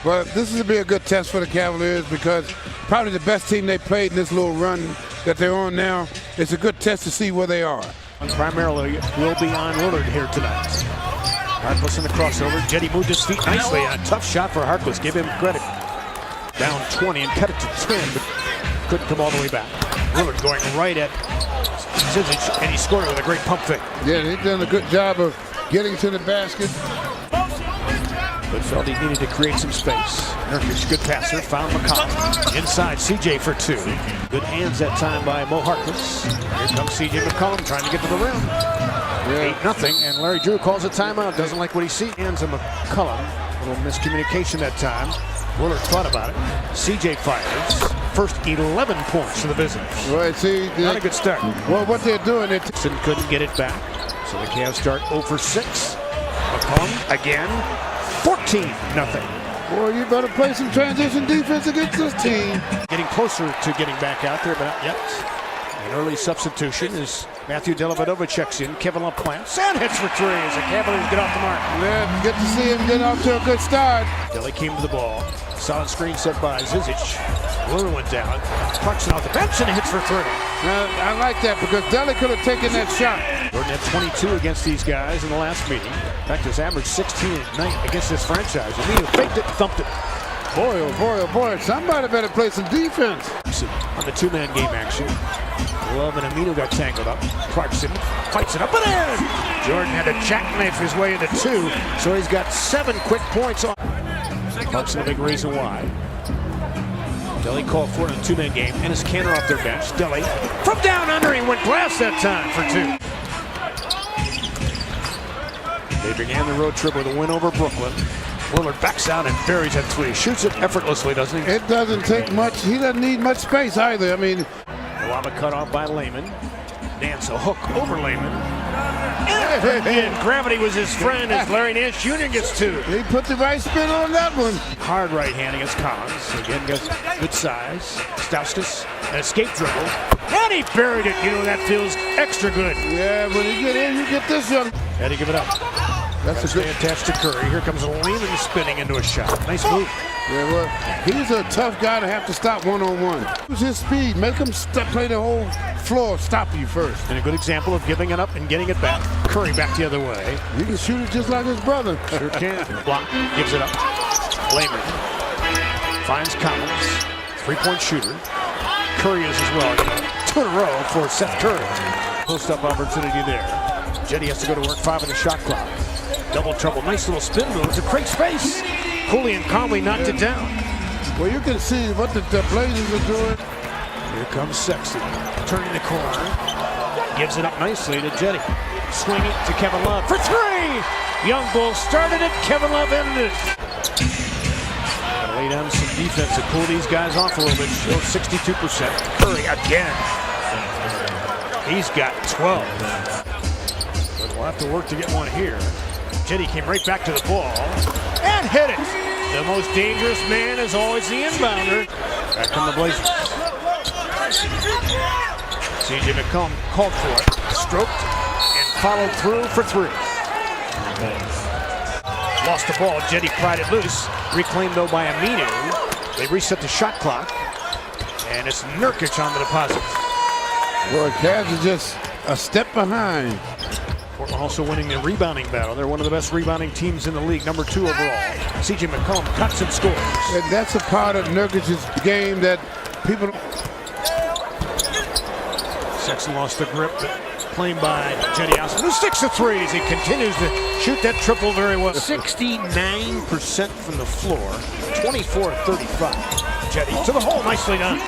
Well, this is to be a good test for the Cavaliers because probably the best team they played in this little run that they're on now. It's a good test to see where they are. Primarily will be on Lillard here tonight. Harkless in the crossover. Jetty moved his feet nicely. A tough shot for Harkless. Give him credit. Down 20 and cut it to 10, but couldn't come all the way back. Lillard going right at Zizic, and he scored it with a great pump fake. Yeah, they've done a good job of getting to the basket. But felt he needed to create some space. Nurkic, good passer, found McCollum. Inside, CJ for two. Good hands that time by Mo Harkless. Here comes CJ McCollum trying to get to the rim. Yeah. 8-0, and Larry Drew calls a timeout. Doesn't like what he sees. Hands of McCollum. A little miscommunication that time. Willard thought about it. CJ fires. First 11 points to the visitors. Right, see, not a good start. Well, what they're doing, they couldn't get it back. So the Cavs start 0 for 6. McCollum again. 14-0. Boy, you better play some transition defense against this team. Getting closer to getting back out there, but not yet. An early substitution as Matthew Dellavedova checks in. Kevin Love plants and hits for three as the Cavaliers get off the mark. Yeah, get to see him get off to a good start. Delly came to the ball. Solid screen set by Zizic. Lillard went down. Clarkson off the bench and hits for three. I like that because Delly could have taken that shot. Jordan had 22 against these guys in the last meeting. In fact, his average 16 a night against this franchise. Amino faked it, thumped it. Boy, oh boy, oh boy. Somebody better play some defense. On the two-man game action. Love and Amino got tangled up. Clarkson fights it up and in. Jordan had to jackknife his way into two, so he's got 7 quick points on. Clarkson a big reason why. Delly called for it in a two-man game. Ennis Cantor off their bench. Delly from down under. He went glass that time for two. They began the road trip with a win over Brooklyn. Lillard backs out and buries that three. Shoots it effortlessly, doesn't he? It doesn't take much. He doesn't need much space either. I mean, Lava cut off by Lehman. Nance a hook over Lehman. And gravity was his friend as Larry Nance Jr. gets two. He put the right spin on that one. Hard right hand against Collins. Again, gets good size. Stauskas, an escape dribble. And he buried it. You know, that feels extra good. Yeah, when you get in, you get this young. Had to give it up. That's a good attached to Curry. Here comes Lehman spinning into a shot. Nice move. Yeah, well, he's a tough guy to have to stop one-on-one. Use his speed. Make him play the whole floor, stop you first. And a good example of giving it up and getting it back. Curry back the other way. He can shoot it just like his brother. Sure can. Block, gives it up. Lehman finds Collins. Three-point shooter. Curry is as well. 2 in a row for Seth Curry. Post-up opportunity there. Jetty has to go to work 5 in the shot clock. Double trouble. Nice little spin move to create space. Cooley and calmly knocked it down. Well, you can see what the Blazers are doing. Here comes Sexton. Turning the corner. Gives it up nicely to Jetty. Swing it to Kevin Love for three. Young Bull started it. Kevin Love ended it. Gotta lay down some defense to cool these guys off a little bit. Show 62%. Curry again. He's got 12. But we'll have to work to get one here. Jetty came right back to the ball and hit it. The most dangerous man is always the inbounder. Back come the Blazers. CJ McCollum called for it, stroked, and followed through for three. Lost the ball. Jetty pried it loose. Reclaimed though by Amino. They reset the shot clock, and it's Nurkic on the deposit. Well, Cavs are just a step behind. Portland also winning the rebounding battle. They're one of the best rebounding teams in the league, number 2 overall. CJ McCollum cuts and scores. And that's a part of Nurkic's game that people. Sexton lost the grip, but claimed by Jetty Osman, who sticks the threes. He continues to shoot that triple very well. 69% from the floor, 24-35. Jetty to the hole, nicely done.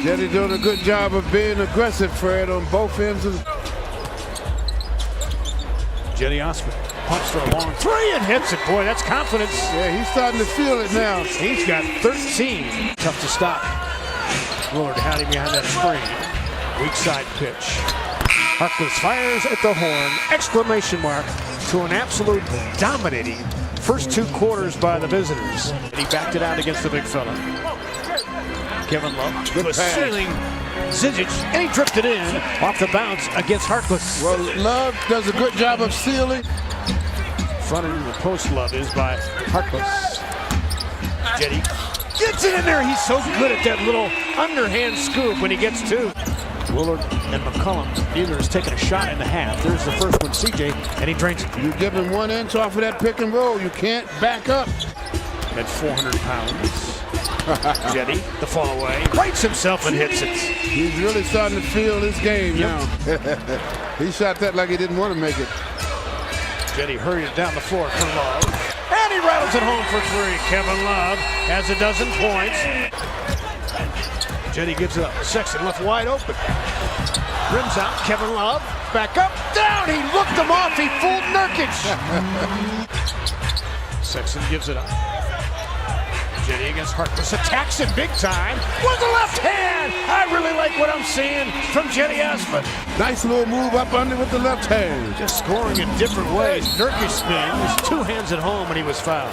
Jetty doing a good job of being aggressive, Fred, on both ends of. Jetty Osman pumps for a long three and hits it. Boy, that's confidence. Yeah, he's starting to feel it now. He's got 13. Tough to stop. Lillard hiding behind that screen. Weak side pitch. Harkless fires at the horn. Exclamation mark to an absolute dominating first 2 quarters by the visitors. And he backed it out against the big fella. Kevin Love with a ceiling. Zizic, and he drifted in off the bounce against Harkless. Well, Love does a good job of sealing. Front end of the post, Love is by Harkless. Jetty gets it in there. He's so good at that little underhand scoop when he gets two. Willard and McCollum, neither has taken a shot in the half. There's the first one, CJ, and he drains it. You give him 1 inch off of that pick and roll, you can't back up. At 400 pounds. Jetty, the fall away, rights himself and hits it. He's really starting to feel this game now. He shot that like he didn't want to make it. Jetty hurries down the floor for Love. And he rattles it home for three. Kevin Love has a dozen points. Jetty gives it up. Sexton left wide open. Rims out. Kevin Love. Back up. Down. He looked him off. He fooled Nurkic. Sexton gives it up. Jetty against Harkless. Attacks him big time. With the left hand. I really like what I'm seeing from Jetty Osmond. Nice little move up under with the left hand. Just scoring in different ways. Nurkic was 2 hands at home when he was fouled.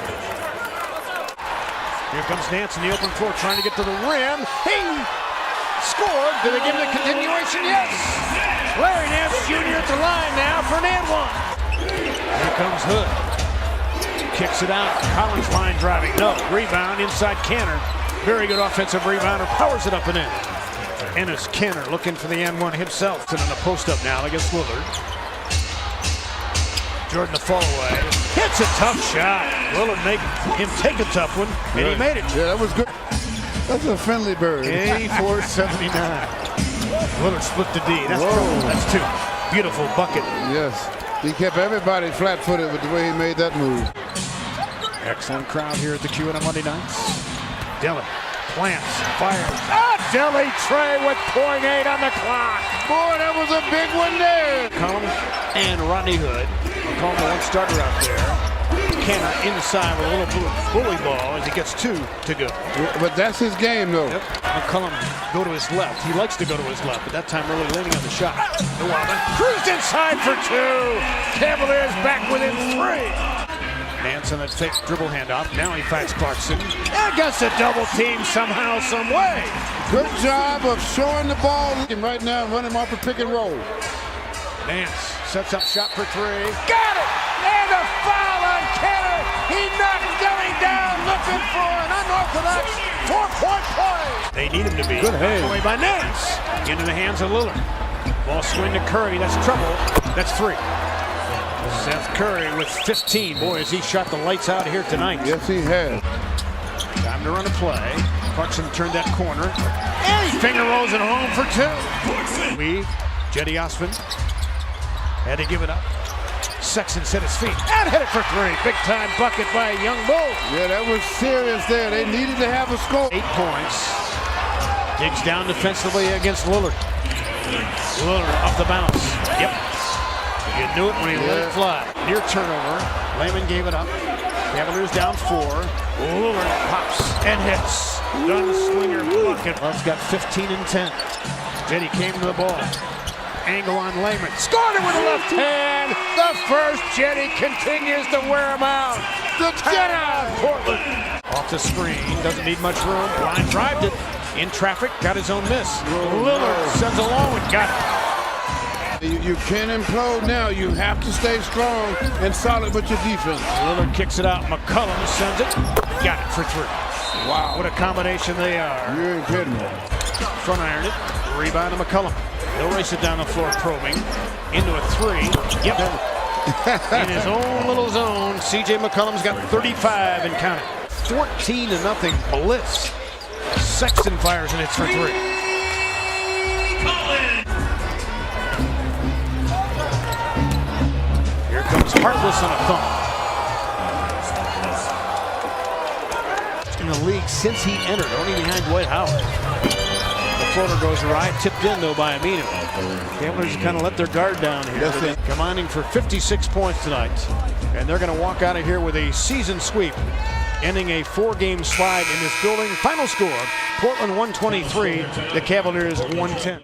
Here comes Nance in the open floor trying to get to the rim. He scored. Do they give him the continuation? Yes. Larry Nance Jr. at the line now for an and one. Here comes Hood. Kicks it out. Collins line driving. No. Rebound inside Canner. Very good offensive rebounder. Powers it up and in. Ennis Canner looking for the and one himself. And in the post up now against Willard. Jordan the fall away. Hits a tough shot. Willard make him take a tough one, and he made it. Yeah, that was good. That's a friendly bird. 84-79. Willard split the D. That's trouble. That's two. Beautiful bucket. Yes. He kept everybody flat-footed with the way he made that move. Excellent crowd here at the Q on Monday nights. Dillon plants, fires. Dilly Trey with .8 on the clock. Boy, that was a big one there. Collins and Rodney Hood. McCollum, the one starter out there. Canner inside with a little bully ball as he gets 2 to go. But that's his game, though. Yep. McCollum go to his left. He likes to go to his left, but that time really leaning on the shot. Cruised inside for 2. Cavaliers back within 3. Nance on that fake dribble handoff. Now he fights Clarkson. And gets a double team somehow, some way. Good job of showing the ball. Right now, running him off a pick and roll. Nance sets up shot for 3. Got it! And a foul on Canner. He knocked Dilly down looking for an unorthodox 4-point play. They need him to be. Good hand. Play by Nance. Into the hands of Lillard. Ball swing to Curry. That's trouble. That's 3. Seth Curry with 15. Boy, has he shot the lights out here tonight. Yes, he has. Time to run a play. Clarkson turned that corner. And he finger rolls it home for 2. Jetty Osmond had to give it up. Sexton set his feet and hit it for 3. Big time bucket by a young bull. Yeah, that was serious there. They needed to have a score. 8 points. Digs down defensively against Lillard. Lillard off the bounce. Yep. You knew it when he let it fly. Near turnover. Layman gave it up. Cavaliers down 4. Lillard pops and hits. Gunslinger bucket. Love's got 15 and 10. Jetty came to the ball. Angle on Layman. Scored it with the left hand. The first Jetty continues to wear him out. The Jetty Portland. Off the screen. Doesn't need much room. Line drived it. In traffic. Got his own miss. Lillard sends a long one. Got it. You can't implode now. You have to stay strong and solid with your defense. Lillard kicks it out. McCollum sends it. Got it for 3. Wow. What a combination they are. You ain't kidding. Front iron it. Rebound to McCollum. He'll race it down the floor, probing. Into a 3. Yep. In his own little zone, CJ McCollum's got 35 and counting. 14-0 blitz. Sexton fires and hits for 3. Here comes Harkless on a thump. In the league since he entered, only behind Dwight Howard. The floater goes right, tipped in though by Aminu. Cavaliers kind of let their guard down here. Yes, Combining for 56 points tonight. And they're going to walk out of here with a season sweep, ending a 4-game slide in this building. Final score, Portland 123, the Cavaliers 110.